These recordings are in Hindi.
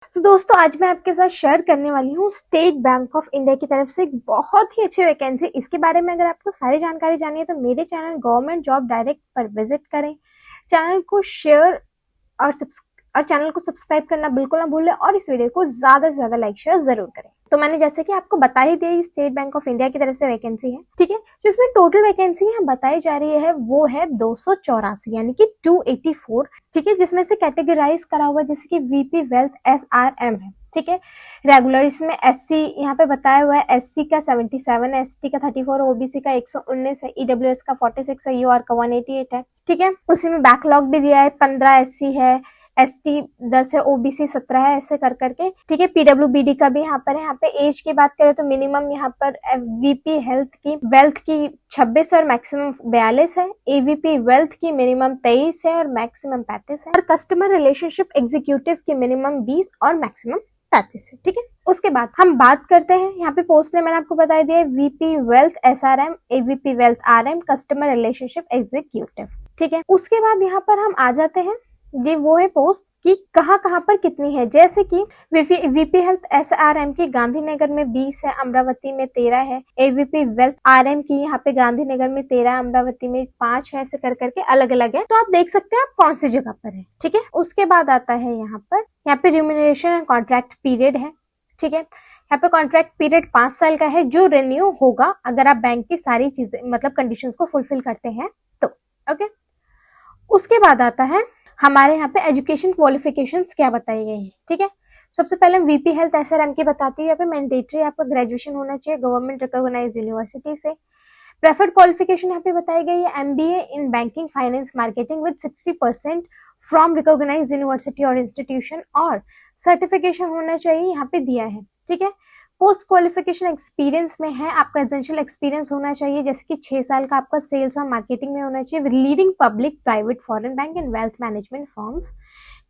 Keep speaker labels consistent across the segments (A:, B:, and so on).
A: तो दोस्तों आज मैं आपके साथ शेयर करने वाली हूँ स्टेट बैंक ऑफ इंडिया की तरफ से एक बहुत ही अच्छी वैकेंसी। इसके बारे में अगर आपको सारी जानकारी जाननी है तो मेरे चैनल गवर्नमेंट जॉब डायरेक्ट पर विजिट करें। चैनल को शेयर और चैनल को सब्सक्राइब करना बिल्कुल ना भूलें और इस वीडियो को ज्यादा से ज्यादा लाइक शेयर जरूर करें। तो मैंने जैसे कि आपको बता ही दिया, स्टेट बैंक ऑफ इंडिया की तरफ से वैकेंसी है, ठीक है। जिसमें टोटल वैकेंसी यहाँ बताई जा रही है वो है 284 यानी कि 284, ठीक है। जिसमें से कैटेगराइज करा हुआ जैसे कि वीपी वेल्थ SRM है, ठीक है। रेगुलर इसमें एससी यहाँ पे बताया हुआ है, एससी का 77 है, एसटी का 34, ओबीसी का 119 है, ईडब्ल्यूएस का 46 है, यूआर का 188 है, ठीक है। उसी में बैकलॉग भी दिया है, 15 एससी है, एसटी 10 है, ओबीसी 17 है, ऐसे कर करके, ठीक है। पीडब्ल्यूबीडी का भी यहाँ पर है। यहाँ पे एज की बात करें तो मिनिमम यहाँ पर वीपी वेल्थ की 26 और मैक्सिमम 42 है, एवीपी वेल्थ की मिनिमम 23 है और मैक्सिमम 35 है, और कस्टमर रिलेशनशिप एग्जीक्यूटिव की मिनिमम 20 और मैक्सिमम 35 है, ठीक है। उसके बाद हम बात करते हैं यहाँ पे पोस्ट ने मैंने आपको बता दिया, VP wealth SRM, AVP wealth RM, customer relationship executive, ठीक है। उसके बाद यहाँ पर हम आ जाते हैं, ये वो है पोस्ट कि कहाँ पर कितनी है। जैसे कि वीपी हेल्थ SRM की गांधीनगर में 20 है, अमरावती में 13 है, एवीपी वेल्थ RM की यहाँ पे गांधीनगर में 13, अमरावती में 5 है, ऐसे कर करके अलग अलग है। तो आप देख सकते हैं आप कौन सी जगह पर है, ठीक है। उसके बाद आता है यहाँ पे रिम्यूनरेशन एंड कॉन्ट्रैक्ट पीरियड है, ठीक है। यहाँ पे कॉन्ट्रैक्ट पीरियड 5 साल का है जो रिन्यू होगा अगर आप बैंक की सारी चीजें मतलब कंडीशंस को फुलफिल करते हैं तो, ओके। उसके बाद आता है हमारे यहाँ पे एजुकेशन क्वालिफिकेशंस क्या बताई गई है, ठीक है। सबसे पहले वीपी हेल्थ SRM की बताती है, यहाँ पे मैंडेटरी आपका ग्रेजुएशन होना चाहिए गवर्नमेंट रिकॉग्नाइज्ड यूनिवर्सिटी से। प्रेफर्ड क्वालिफिकेशन यहाँ पे बताई गई है MBA in banking finance marketing with 60% from recognised university और इंस्टीट्यूशन, और सर्टिफिकेशन होना चाहिए यहाँ पे दिया है, ठीक है। पोस्ट क्वालिफिकेशन एक्सपीरियंस में है, आपका एसेंशियल एक्सपीरियंस होना चाहिए जैसे कि 6 साल का आपका सेल्स और मार्केटिंग में होना चाहिए with leading public private foreign bank and wealth management firms,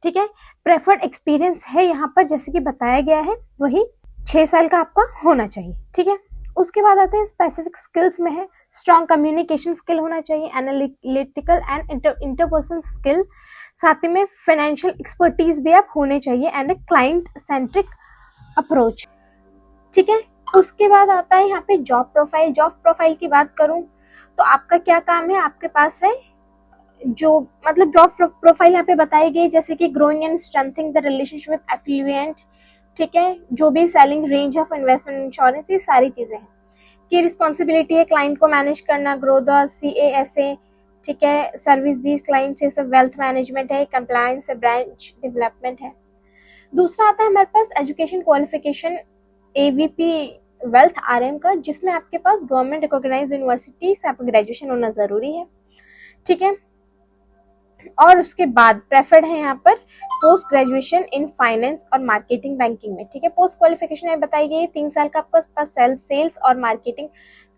A: ठीक है। प्रेफर्ड एक्सपीरियंस है यहाँ पर जैसे कि बताया गया है वही 6 साल का आपका होना चाहिए, ठीक है। उसके बाद आते हैं स्पेसिफिक स्किल्स में है, स्ट्रॉन्ग कम्युनिकेशन स्किल होना चाहिए, एनालिटिकल एंड इंटरपर्सनल स्किल, साथ ही में फाइनेंशियल एक्सपर्टीज भी आप होने चाहिए एंड क्लाइंट सेंट्रिक अप्रोच, ठीक है। उसके बाद आता है यहाँ पे जॉब प्रोफाइल। जॉब प्रोफाइल की बात करूं तो आपका क्या काम है, आपके पास है जो मतलब जॉब प्रोफाइल यहाँ पे बताई गई जैसे कि growing and strengthening the relationship with affluent, ठीक है। जो भी selling range of investment insurance, ये सारी चीजें हैं। की रिस्पॉन्सिबिलिटी है क्लाइंट को मैनेज करना, ग्रो द CASA, ठीक है, सर्विस दीज क्लाइंट्स, ये सब वेल्थ मैनेजमेंट है, कंप्लायंस है, ब्रांच डेवलपमेंट है। दूसरा आता है हमारे पास education qualification AVP wealth RM का, जिसमें आपके पास गवर्नमेंट रिकॉग्नाइज्ड यूनिवर्सिटी से आपका ग्रेजुएशन होना जरूरी है, ठीक है। और उसके बाद प्रेफर्ड है यहाँ पर पोस्ट ग्रेजुएशन इन फाइनेंस और मार्केटिंग बैंकिंग में, ठीक है। पोस्ट क्वालिफिकेशन में बताई गई है 3 साल का आपके पास सेल्स और मार्केटिंग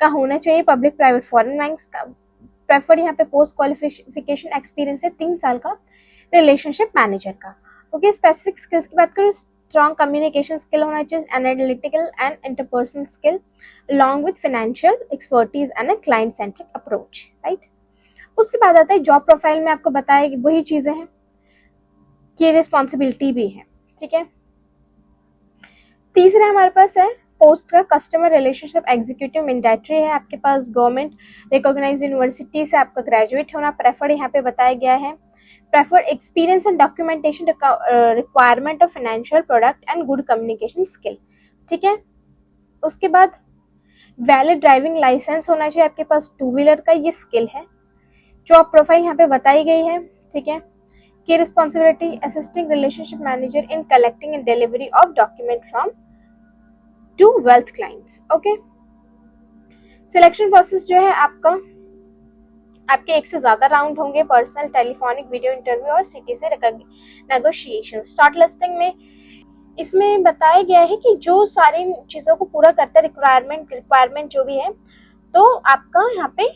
A: का होना चाहिए पब्लिक प्राइवेट फॉरेन बैंक्स का। प्रेफर्ड यहाँ पे पोस्ट क्वालिफिकेशन एक्सपीरियंस है 3 साल का रिलेशनशिप मैनेजर का, ओके। स्पेसिफिक स्किल्स की बात करूँ, स्ट्रॉन्ग कम्युनिकेशन स्किल होना चाहिए, analytical and interpersonal skill along with financial expertise and a client centric approach, right. उसके बाद आता है जॉब प्रोफाइल में आपको बताया कि वही चीजें हैं कि रिस्पॉन्सिबिलिटी भी है, ठीक है। तीसरा हमारे पास है पोस्ट का कस्टमर रिलेशनशिप एग्जीक्यूटिव, मैंडेटरी है, आपके पास गवर्नमेंट रिकॉग्नाइज्ड यूनिवर्सिटी से आपका ग्रेजुएट होना। प्रेफर्ड यहाँ पे बताया गया है, preferred experience and documentation requirement of financial product and good communication skill, ठीक है। उसके बाद वैलिड ड्राइविंग लाइसेंस होना चाहिए आपके पास 2 व्हीलर का, ये स्किल है। जॉब प्रोफाइल यहाँ पे बताई गई है, ठीक है। की responsibility assisting relationship manager in collecting and delivery of document from to wealth clients, okay. Selection process जो है आपके 1 से ज्यादा राउंड होंगे, पर्सनल, टेलीफोनिक, वीडियो इंटरव्यू और सिटी से नेगोशिएशन। शॉर्ट लिस्टिंग में इसमें बताया गया है कि जो सारी चीजों को पूरा करता है रिक्वायरमेंट जो भी है, तो आपका यहाँ पे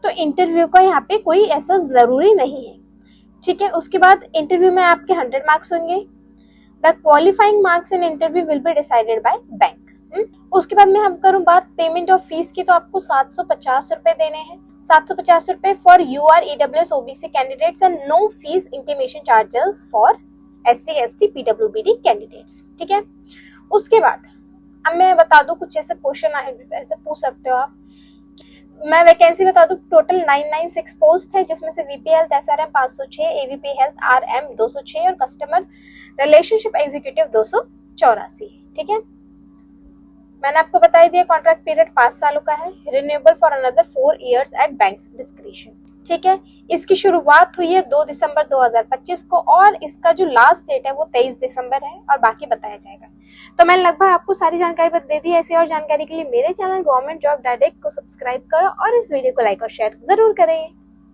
A: तो इंटरव्यू का यहाँ पे कोई ऐसा जरूरी नहीं है, ठीक है। उसके बाद इंटरव्यू में आपके 100 मार्क्स होंगे। The qualifying marks in interview will be decided by bank, उसके बाद में हम करूँ बात पेमेंट ऑफ फीस की, तो आपको 750 रुपए देने हैं। 750 रुपए for UR EWS OBC candidates and no fees intimation charges for SC ST PWBD candidates. ठीक है, उसके बाद अब मैं बता दूं, कुछ ऐसे क्वेश्चन ऐसे पूछ सकते हो आप। मैं वैकेंसी बता दूं, टोटल 996 पोस्ट है, जिसमें से VP health SRM 506, AVP health RM 206 और कस्टमर रिलेशनशिप एग्जीक्यूटिव 284 है। ठीक है, मैंने आपको बता दिया कॉन्ट्रैक्ट पीरियड 5 सालों का है, renewable for another 4 years at bank's discretion. ठीक है, इसकी शुरुआत हुई है 2 दिसंबर 2025 को और इसका जो लास्ट डेट है वो 23 दिसंबर है और बाकी बताया जाएगा। तो मैंने लगभग आपको सारी जानकारी दे दी है। ऐसी और जानकारी के लिए मेरे चैनल गवर्नमेंट जॉब डायरेक्ट को सब्सक्राइब करो और इस वीडियो को लाइक और शेयर जरूर करें।